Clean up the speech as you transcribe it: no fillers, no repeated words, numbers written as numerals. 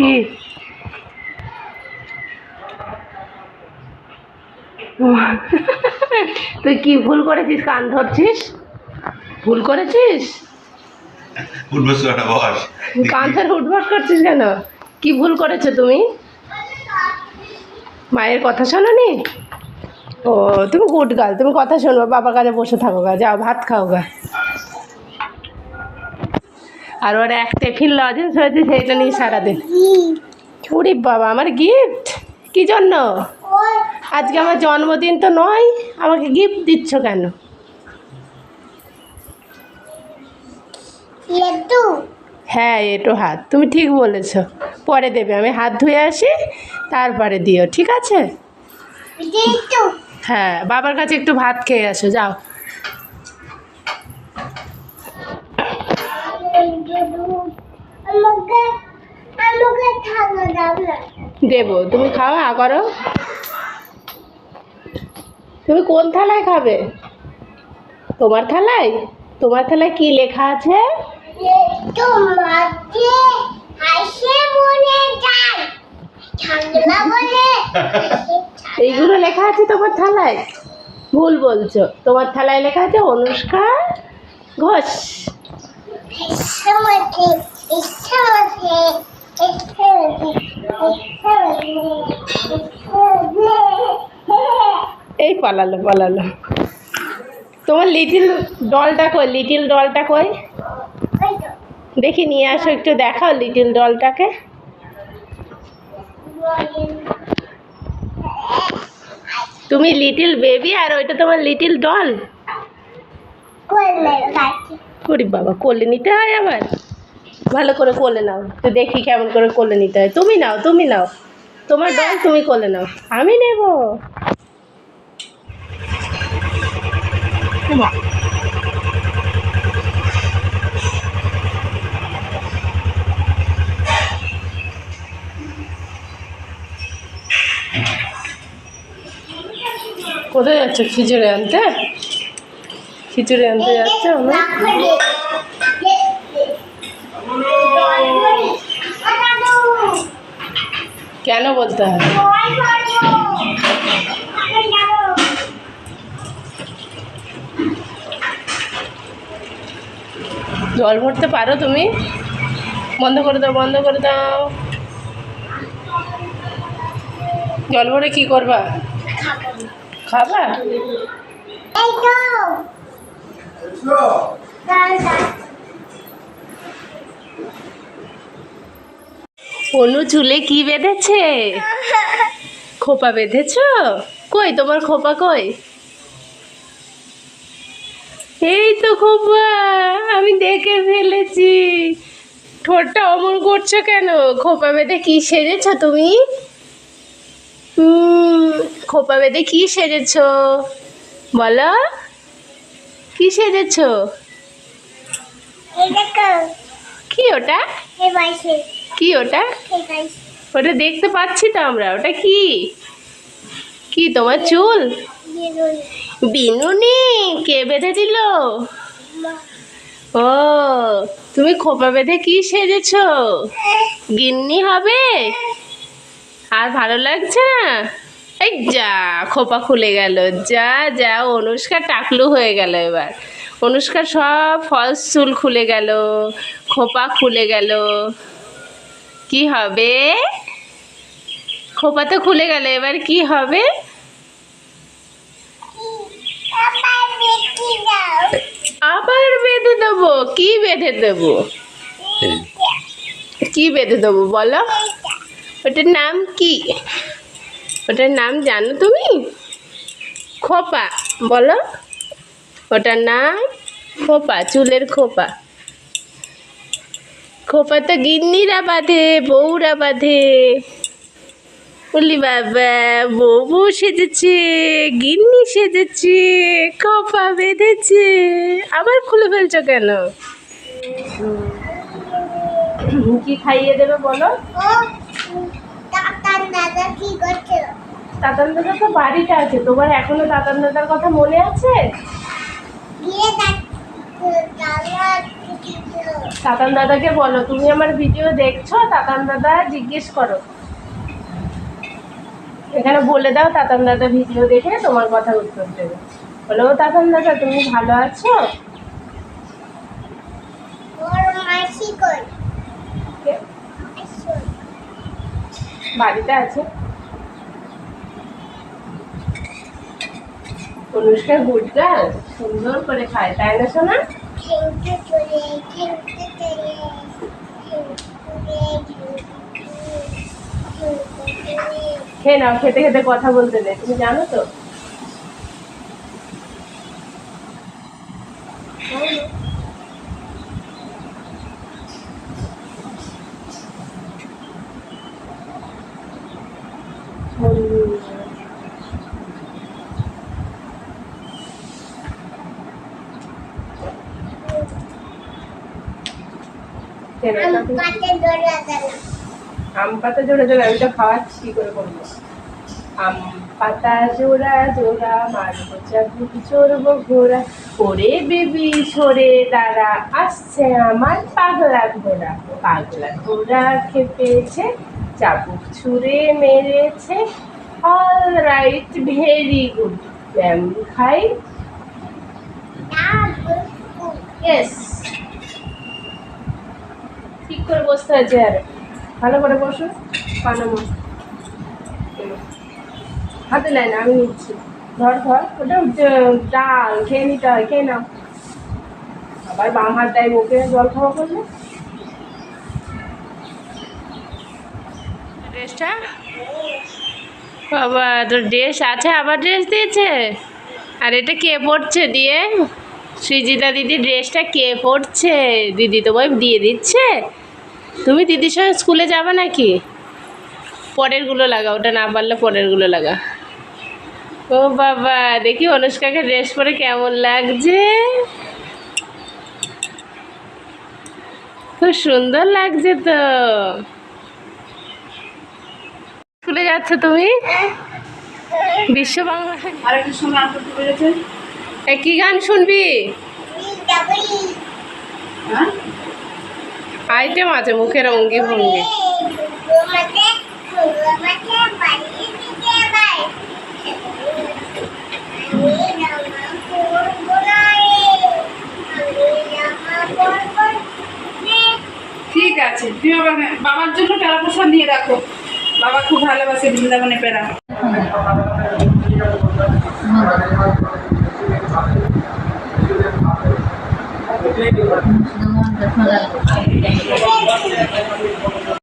কি তুই কি ভুল করেছিস? কান ধরছিস? ভুল করেছিস? কান ধরে উঠবস করছিস কেন? কি ভুল করেছো তুমি? মায়ের কথা শোনোনি? ও তুমি গুড গার্ল, তুমি কথা শোনো, বাবার কাছে বসে থাকো গা, যাও ভাত খাও গা। আর ওর এক টিফিন লজেন্স হয়েছে, সেইটা নিয়ে সারাদিন। ওরে বাবা, আমার গিফট? কি জন্য? আজকে আমার জন্মদিন তো নয়, আমাকে গিফট দিচ্ছ কেন? হ্যাঁ, এটো হাত, তুমি ঠিক বলেছ। পরে দেবে, আমি হাত ধুয়ে আসি তারপরে দিও, ঠিক আছে? হ্যাঁ, বাবার কাছে একটু ভাত খেয়ে আসো, যাও। দেবো, তুমি খাওয়া করো। তুমি কোন থালায় খাবে? তোমার থালায়? তোমার থালায় কি লেখা আছে? এইগুলো লেখা আছে তোমার থালায়? ভুল বলছো, তোমার থালায় লেখা আছে অনুষ্কা ঘোষ। এই পালালো পালালো। তোমার লিটিল ডলটা কই? লিটিল ডলটা কই? দেখি নিয়ে আসো, একটু দেখাও লিটিল ডলটাকে। তুমি লিটিল বেবি আর ওইটা তোমার লিটিল ডল? ওরে বাবা, কোলে নিতে হয় আবার? ভালো করে কোলে নাও তো দেখি কেমন করে কোলে নিতে হয়। তুমি নাও, তুমি নাও, তোমার ডল তুমি কোলে নাও, আমি নেব। কোথায় যাচ্ছ? খিচুড়ি আনতে? খিচুড়ি আনতে যাচ্ছ? কেন বলতে হবে? জল ভরতে পারো তুমি? বন্ধ করে দাও, বন্ধ করে দাও। জল ভরে কি করবা? খাবা? অনু চুলে কি বেঁধেছে? খোপা বেঁধেছ? কই তোমার খোপা কই? এই তো খোপা, আমি দেখে ফেলেছি। ঠোঁটটা অমন করছো কেন? খোপা বেঁধে কি সেজেছ তুমি? খোপা বেঁধে কি সেজেছ বলো? কি সেজেছ? কি ওটা? কি ওটা? ওটা দেখতে পাচ্ছি তো আমরা, ওটা কি? কি তোমার চুল? বিনুনি? কে বেঁধে দিল? ও, তুমি খোপা বেঁধে কি সেজেছ? গিন্নি হবে? আর ভালো লাগছে না? এই যা, খোপা খুলে গেল। যা যা, অনুষ্কার টাকলু হয়ে গেল এবার। অনুষ্কার সব ফলস চুল খুলে গেল, খোপা খুলে গেল। কি হবে? খোপা তো খুলে গেল, এবার কি হবে? আবার বেঁধে দেবো? কি বেঁধে দেবো? কি বেঁধে দেবো বলো? ওটার নাম কি? ওটার নাম জানো তুমি? খোপা বলো। ওটার নাম খোপা, চুলের খোপা। খোপা তো গিন্নিরা বাঁধে, বউরা বাঁধে। বলি বাবা, বউ সেজেছে, গিন্নি সেজেছে, খোপা বেঁধেছে, আবার খুলে ফেলছো কেন? কি খাইয়ে দেবে বলো? তাতান দাদা তো বাড়িতে আছে। তোমার এখনো তাতান দাদার কথা মনে আছে? তাতান দাদাকে বলো তুমি আমার ভিডিও দেখছো, তাতান দাদা জিজ্ঞেস করো, এখানে বলে দাও তাতান দাদা ভিডিও দেখে তোমার কথা উত্তর দেবে। বলো তাতান দাদা তুমি ভালো আছো? বাড়িতে আছে। অনুষ্কা গুড গার্ল, সুন্দর করে খায় তাই না সোনা? খেয়ে নাও, খেতে খেতে কথা বলতে নেই, তুমি জানো তো? আম পাতা জোড়া জোড়া, আমি তো খাওয়াচ্ছি কি করে করবো। আম পাতা জোড়া জোড়া মারবো চাবুক চড়বো ঘোড়া, ওরে বেবি সরে দাঁড়া আসছে আমার পাগলা ঘোড়া, পাগলা ঘোড়া খেপেছে চাবুক ছুঁড়ে মেরেছে, all right very good ma'am খাই ইয়েস। ঠিক করে বসতে হয়েছে, আর ভালো করে বসো, পানামো হাতে নেয় না, আমি নিচ্ছি, ধর ধর, ওটা ডাল খেয়ে নিতে হয়, খেয়ে নাও। আবার বাম হাত দেয় মুখে জল খাওয়া করলে। ড্রেসটা বাবা, তোর ড্রেস আছে, আবার ড্রেস দিয়েছে। আর এটা কে পড়ছে দিয়ে? সৃজিতা দিদি ড্রেসটা কে পড়ছে? দিদি তো বই দিয়ে দিচ্ছে। তুমি দিদির সঙ্গে স্কুলে যাবে নাকি? পরেরগুলো লাগা, ওটা না পারলে পরেরগুলো লাগা। ও বাবা, দেখি অনুষ্কাকে ড্রেস পরে কেমন লাগছে, খুব সুন্দর লাগছে তো। স্কুলে যাচ্ছ তুমি? বিশ্ব বাংলা কি গান শুনবি? আইটেম আছে মুখের অঙ্গি ভঙ্গি। ঠিক আছে, তুমি বাবার জন্য প্যারা প্রসাদ নিয়ে রাখো, বাবা খুব ভালোবাসে বৃন্দাবনে প্যারা।